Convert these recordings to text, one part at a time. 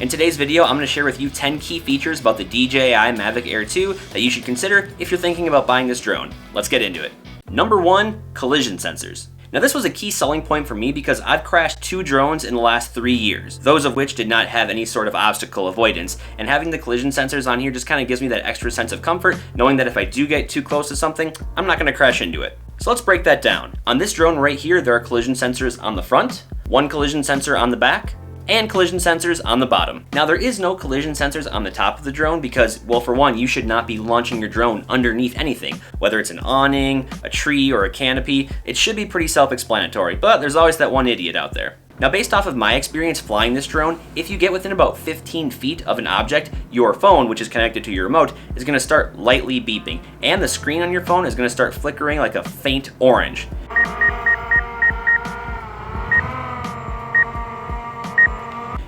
In today's video, I'm going to share with you 10 key features about the DJI Mavic Air 2 that you should consider if you're thinking about buying this drone. Let's get into it. Number 1, collision sensors. Now this was a key selling point for me because I've crashed 2 drones in the last 3 years, those of which did not have any sort of obstacle avoidance, and having the collision sensors on here just kind of gives me that extra sense of comfort, knowing that if I do get too close to something, I'm not going to crash into it. So let's break that down. On this drone right here, there are collision sensors on the front, 1 collision sensor on the back, and collision sensors on the bottom. Now there is no collision sensors on the top of the drone because, well, for one, you should not be launching your drone underneath anything. Whether it's an awning, a tree, or a canopy, it should be pretty self-explanatory, but there's always that one idiot out there. Now based off of my experience flying this drone, if you get within about 15 feet of an object, your phone, which is connected to your remote, is going to start lightly beeping, and the screen on your phone is going to start flickering like a faint orange.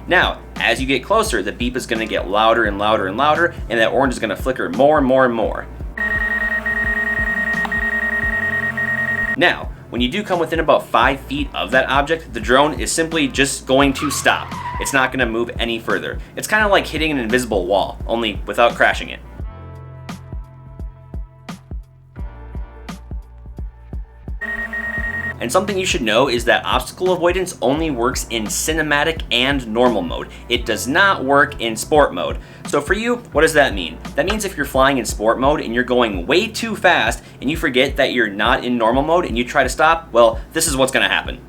Now, as you get closer, the beep is going to get louder and louder and louder, and that orange is going to flicker more and more and more. Now, when you do come within about 5 feet of that object, the drone is simply just going to stop. It's not going to move any further. It's kind of like hitting an invisible wall, only without crashing it. And something you should know is that obstacle avoidance only works in cinematic and normal mode. It does not work in sport mode. So for you, what does that mean? That means if you're flying in sport mode and you're going way too fast and you forget that you're not in normal mode and you try to stop, well, this is what's gonna happen.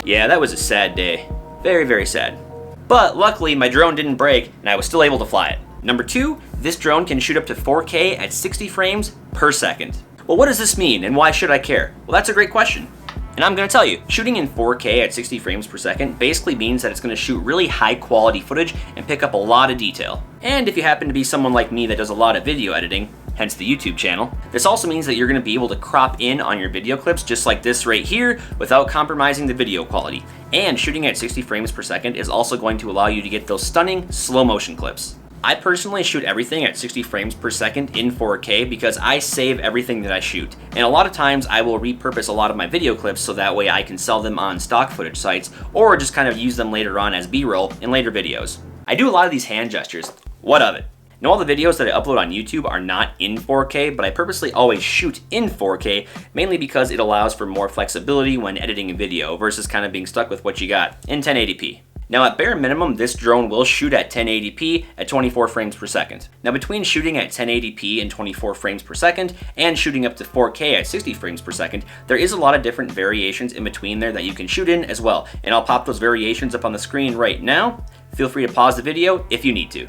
Yeah, that was a sad day. Very, very sad. But luckily, my drone didn't break and I was still able to fly it. Number 2, this drone can shoot up to 4K at 60 frames per second. Well, what does this mean and why should I care? Well, that's a great question. And I'm going to tell you, shooting in 4K at 60 frames per second basically means that it's going to shoot really high quality footage and pick up a lot of detail. And if you happen to be someone like me that does a lot of video editing, hence the YouTube channel, this also means that you're going to be able to crop in on your video clips just like this right here without compromising the video quality. And shooting at 60 frames per second is also going to allow you to get those stunning slow motion clips. I personally shoot everything at 60 frames per second in 4K because I save everything that I shoot. And a lot of times I will repurpose a lot of my video clips so that way I can sell them on stock footage sites or just kind of use them later on as B-roll in later videos. I do a lot of these hand gestures. What of it? Now all the videos that I upload on YouTube are not in 4K, but I purposely always shoot in 4K, mainly because it allows for more flexibility when editing a video versus kind of being stuck with what you got in 1080p. Now at bare minimum, this drone will shoot at 1080p at 24 frames per second. Now between shooting at 1080p and 24 frames per second and shooting up to 4K at 60 frames per second, there is a lot of different variations in between there that you can shoot in as well. And I'll pop those variations up on the screen right now. Feel free to pause the video if you need to.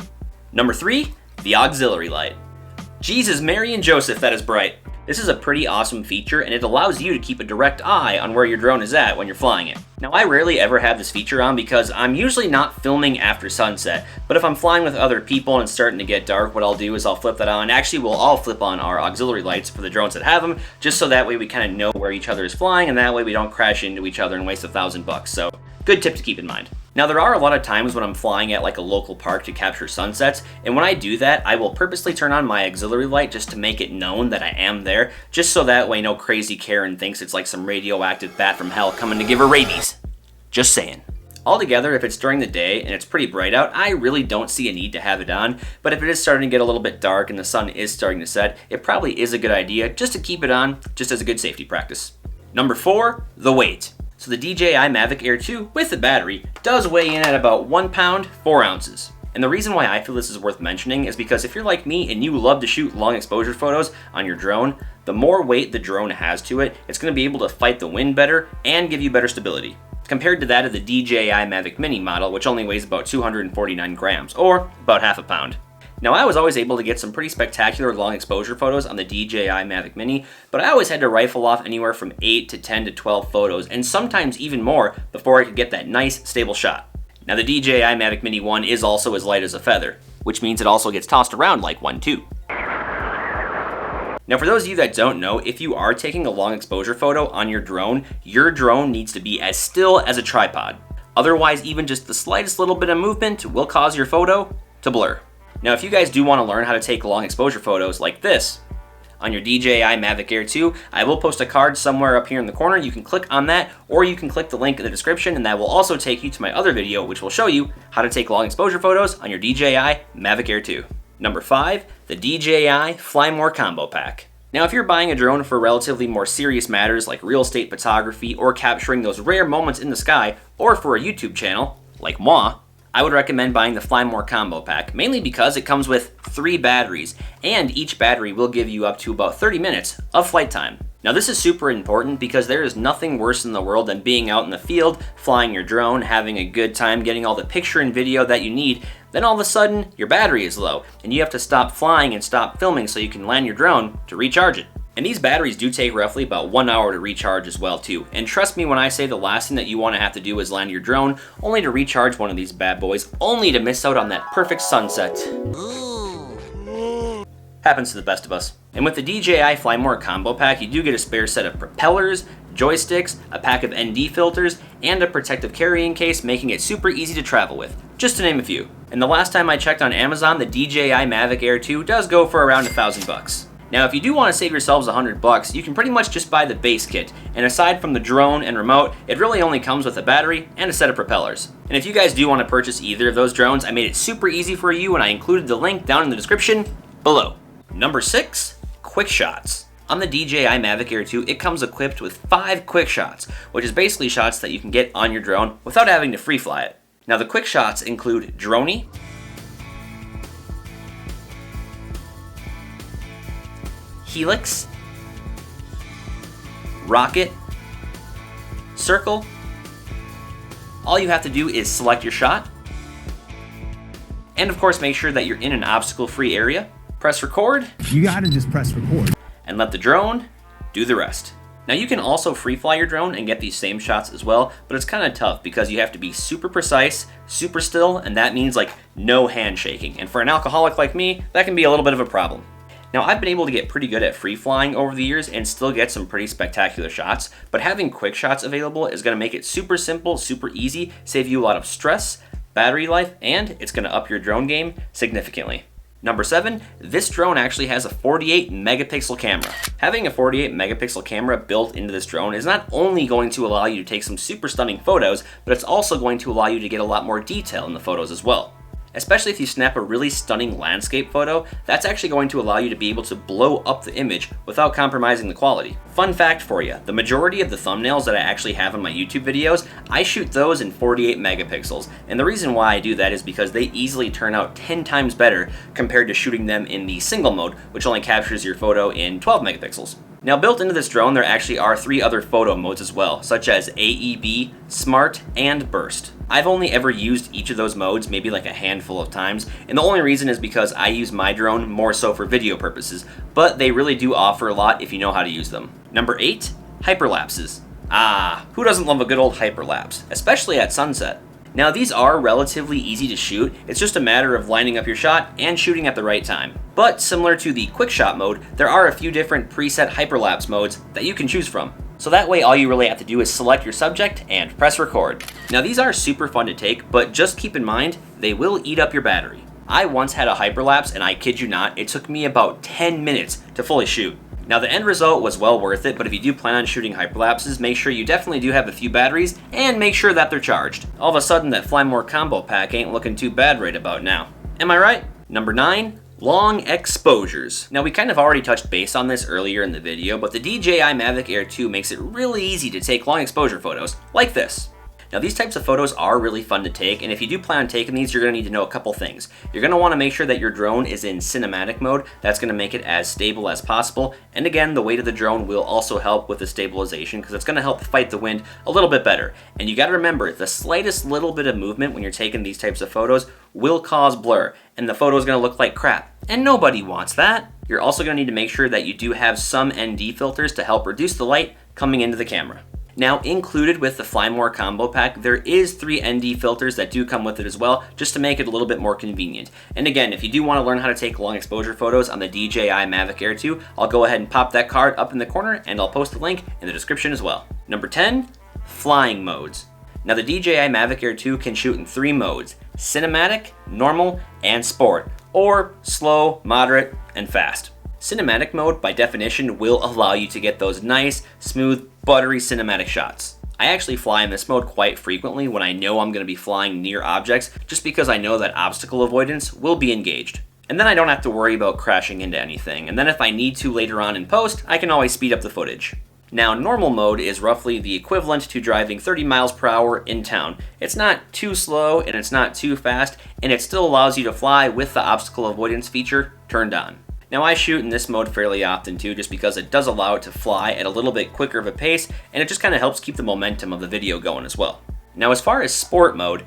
Number 3, the auxiliary light. Jesus, Mary and Joseph, that is bright. This is a pretty awesome feature and it allows you to keep a direct eye on where your drone is at when you're flying it. Now I rarely ever have this feature on because I'm usually not filming after sunset, but if I'm flying with other people and it's starting to get dark, what I'll do is I'll flip that on. Actually, we'll all flip on our auxiliary lights for the drones that have them, just so that way we kind of know where each other is flying and that way we don't crash into each other and waste $1,000. So good tip to keep in mind. Now there are a lot of times when I'm flying at like a local park to capture sunsets, and when I do that, I will purposely turn on my auxiliary light just to make it known that I am there, just so that way no crazy Karen thinks it's like some radioactive bat from hell coming to give her rabies. Just saying. Altogether, if it's during the day and it's pretty bright out, I really don't see a need to have it on, but if it is starting to get a little bit dark and the sun is starting to set, it probably is a good idea just to keep it on, just as a good safety practice. Number 4, the weight. So the DJI Mavic Air 2 with the battery does weigh in at about 1 pound, 4 ounces. And the reason why I feel this is worth mentioning is because if you're like me and you love to shoot long exposure photos on your drone, the more weight the drone has to it, it's going to be able to fight the wind better and give you better stability. Compared to that of the DJI Mavic Mini model, which only weighs about 249 grams, or about half a pound. Now I was always able to get some pretty spectacular long exposure photos on the DJI Mavic Mini, but I always had to rifle off anywhere from 8 to 10 to 12 photos, and sometimes even more, before I could get that nice, stable shot. Now the DJI Mavic Mini 1 is also as light as a feather, which means it also gets tossed around like one too. Now for those of you that don't know, if you are taking a long exposure photo on your drone needs to be as still as a tripod. Otherwise, even just the slightest little bit of movement will cause your photo to blur. Now if you guys do want to learn how to take long exposure photos like this, on your DJI Mavic Air 2, I will post a card somewhere up here in the corner. You can click on that, or you can click the link in the description, and that will also take you to my other video, which will show you how to take long exposure photos on your DJI Mavic Air 2. Number 5, the DJI Fly More Combo Pack. Now, if you're buying a drone for relatively more serious matters like real estate photography or capturing those rare moments in the sky, or for a YouTube channel, like moi, I would recommend buying the Fly More Combo Pack, mainly because it comes with 3 batteries, and each battery will give you up to about 30 minutes of flight time. Now, this is super important because there is nothing worse in the world than being out in the field, flying your drone, having a good time, getting all the picture and video that you need, then all of a sudden, your battery is low, and you have to stop flying and stop filming so you can land your drone to recharge it. And these batteries do take roughly about 1 hour to recharge as well too. And trust me when I say the last thing that you want to have to do is land your drone, only to recharge one of these bad boys, only to miss out on that perfect sunset. Happens to the best of us. And with the DJI Fly More Combo Pack, you do get a spare set of propellers, joysticks, a pack of ND filters, and a protective carrying case, making it super easy to travel with, just to name a few. And the last time I checked on Amazon, the DJI Mavic Air 2 does go for around $1,000. Now, if you do want to save yourselves $100, you can pretty much just buy the base kit, and aside from the drone and remote, it really only comes with a battery and a set of propellers. And if you guys do want to purchase either of those drones, I made it super easy for you, and I included the link down in the description below. Number 6, Quickshots. On the DJI Mavic Air 2, it comes equipped with 5 Quickshots, which is basically shots that you can get on your drone without having to free fly it. Now, the Quickshots include Droney, Helix, Rocket, Circle. All you have to do is select your shot, and of course make sure that you're in an obstacle-free area, press record, you gotta just press record, and let the drone do the rest. Now, you can also free fly your drone and get these same shots as well, but it's kind of tough because you have to be super precise, super still, and that means like no hand shaking. And for an alcoholic like me, that can be a little bit of a problem. Now, I've been able to get pretty good at free flying over the years and still get some pretty spectacular shots, but having quick shots available is going to make it super simple, super easy, save you a lot of stress, battery life, and it's going to up your drone game significantly. Number 7, this drone actually has a 48 megapixel camera. Having a 48 megapixel camera built into this drone is not only going to allow you to take some super stunning photos, but it's also going to allow you to get a lot more detail in the photos as well. Especially if you snap a really stunning landscape photo, that's actually going to allow you to be able to blow up the image without compromising the quality. Fun fact for you, the majority of the thumbnails that I actually have on my YouTube videos, I shoot those in 48 megapixels. And the reason why I do that is because they easily turn out 10 times better compared to shooting them in the single mode, which only captures your photo in 12 megapixels. Now, built into this drone, there actually are 3 other photo modes as well, such as AEB, Smart, and Burst. I've only ever used each of those modes maybe like a handful of times, and the only reason is because I use my drone more so for video purposes, but they really do offer a lot if you know how to use them. Number 8, Hyperlapses. Who doesn't love a good old hyperlapse, especially at sunset? Now, these are relatively easy to shoot, it's just a matter of lining up your shot and shooting at the right time. But similar to the quick shot mode, there are a few different preset hyperlapse modes that you can choose from. So that way all you really have to do is select your subject and press record. Now, these are super fun to take, but just keep in mind, they will eat up your battery. I once had a hyperlapse, and I kid you not, it took me about 10 minutes to fully shoot. Now, the end result was well worth it, but if you do plan on shooting hyperlapses, make sure you definitely do have a few batteries and make sure that they're charged. All of a sudden, that Fly More Combo Pack ain't looking too bad right about now. Am I right? Number 9, long exposures. Now, we kind of already touched base on this earlier in the video, but the DJI Mavic Air 2 makes it really easy to take long exposure photos, like this. Now, these types of photos are really fun to take, and if you do plan on taking these, you're going to need to know a couple things. You're going to want to make sure that your drone is in cinematic mode. That's going to make it as stable as possible, and again, the weight of the drone will also help with the stabilization because it's going to help fight the wind a little bit better. And you got to remember, the slightest little bit of movement when you're taking these types of photos will cause blur, and the photo is going to look like crap, and nobody wants that. You're also going to need to make sure that you do have some ND filters to help reduce the light coming into the camera. Now, included with the Fly More Combo Pack, there is 3 ND filters that do come with it as well, just to make it a little bit more convenient. And again, if you do want to learn how to take long exposure photos on the DJI Mavic Air 2, I'll go ahead and pop that card up in the corner, and I'll post the link in the description as well. Number 10, flying modes. Now, the DJI Mavic Air 2 can shoot in 3 modes: cinematic, normal, and sport, or slow, moderate, and fast. Cinematic mode, by definition, will allow you to get those nice, smooth, buttery cinematic shots. I actually fly in this mode quite frequently when I know I'm going to be flying near objects, just because I know that obstacle avoidance will be engaged. And then I don't have to worry about crashing into anything, and then if I need to later on in post, I can always speed up the footage. Now, normal mode is roughly the equivalent to driving 30 miles per hour in town. It's not too slow and it's not too fast, and it still allows you to fly with the obstacle avoidance feature turned on. Now, I shoot in this mode fairly often too, just because it does allow it to fly at a little bit quicker of a pace, and it just kind of helps keep the momentum of the video going as well. Now, as far as sport mode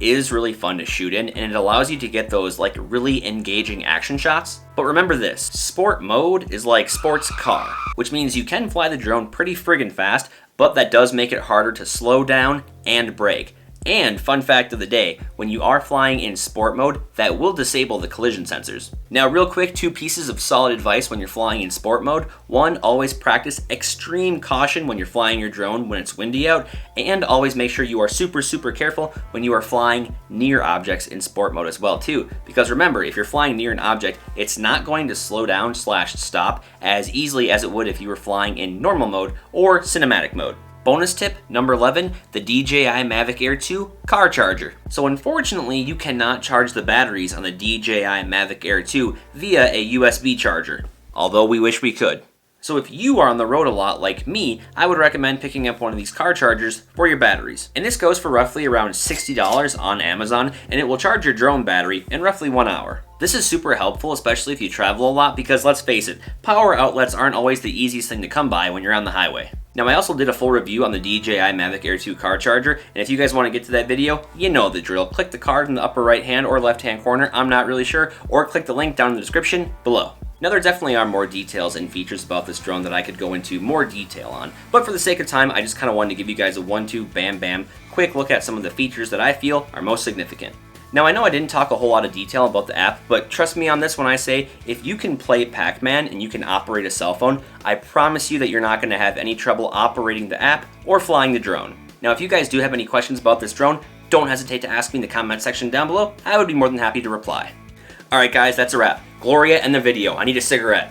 is really fun to shoot in, and it allows you to get those like really engaging action shots. But remember this, sport mode is like sports car, which means you can fly the drone pretty friggin' fast, but that does make it harder to slow down and brake. And fun fact of the day, when you are flying in sport mode, that will disable the collision sensors. Now real quick, 2 pieces of solid advice when you're flying in sport mode. 1, always practice extreme caution when you're flying your drone when it's windy out, and always make sure you are super careful when you are flying near objects in sport mode as well too. Because remember, if you're flying near an object, it's not going to slow down / stop as easily as it would if you were flying in normal mode or cinematic mode. Bonus tip number 11, the DJI Mavic Air 2 car charger. So unfortunately, you cannot charge the batteries on the DJI Mavic Air 2 via a USB charger, although we wish we could. So if you are on the road a lot like me, I would recommend picking up one of these car chargers for your batteries. And this goes for roughly around $60 on Amazon, and it will charge your drone battery in roughly 1 hour. This is super helpful, especially if you travel a lot, because let's face it, power outlets aren't always the easiest thing to come by when you're on the highway. Now, I also did a full review on the DJI Mavic Air 2 car charger, and if you guys want to get to that video, you know the drill. Click the card in the upper right hand or left hand corner, I'm not really sure, or click the link down in the description below. Now, there definitely are more details and features about this drone that I could go into more detail on, but for the sake of time, I just kind of wanted to give you guys a 1-2 bam quick look at some of the features that I feel are most significant. Now, I know I didn't talk a whole lot of detail about the app, but trust me on this when I say, if you can play Pac-Man and you can operate a cell phone, I promise you that you're not going to have any trouble operating the app or flying the drone. Now, if you guys do have any questions about this drone, don't hesitate to ask me in the comment section down below. I would be more than happy to reply. Alright guys, that's a wrap. Gloria and the video. I need a cigarette.